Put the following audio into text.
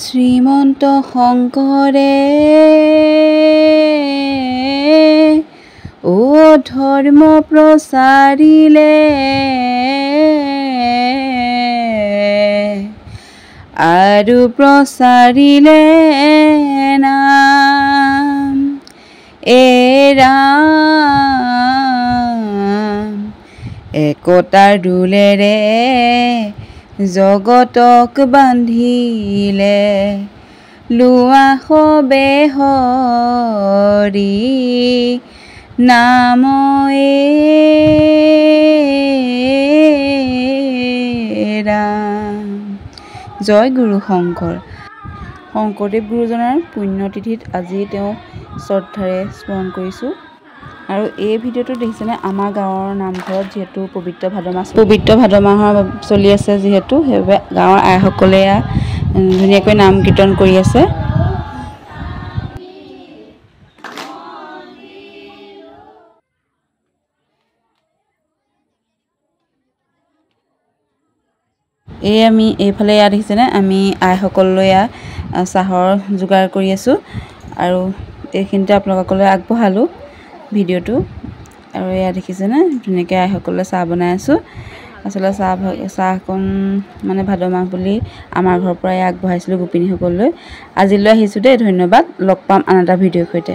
শ্ৰীমন্ত শংকৰে ও ধৰ্ম প্ৰচাৰিলে আৰু প্ৰচাৰিলে নাম ৰাম একতাৰ দোলেৰে জগতক বান্ধিলে লোৱা সবে হৰি নাম ৰাম। জয় গুৰু শংকৰ। শংকৰদেৱ গুৰুজনাৰ পুণ্যতিথিত আজি তেওঁ শ্ৰদ্ধাৰে স্মৰণ কৰিছোঁ। আৰু এই ভিডিঅ'টো দেখিছেনে, আমাৰ গাঁৱৰ নামঘৰত যিহেতু পবিত্ৰ ভাদ মাহৰ চলি আছে, যিহেতু সেইবাবে গাঁৱৰ আইসকলে ধুনীয়াকৈ নাম কীৰ্তন কৰি আছে। আমি এইফালে দেখিছেনে, আমি আইসকললৈ চাহৰ যোগাৰ কৰি আছোঁ আৰু এইখিনিতে আপোনালোকলৈ আগবঢ়ালোঁ ভিডিঅ'টো। আৰু দেখিছেনে ধুনীয়াকৈ আইসকলে চাহ বনাই আছোঁ। আচলতে চাহকণ মানে ভাদ মাহ বুলি আমাৰ ঘৰৰ পৰাই আগবঢ়াইছিলোঁ গোপিনীসকললৈ। আজিলৈ আহিছোঁ দেই, ধন্যবাদ। লগ পাম আন এটা ভিডিঅ'ৰ সৈতে।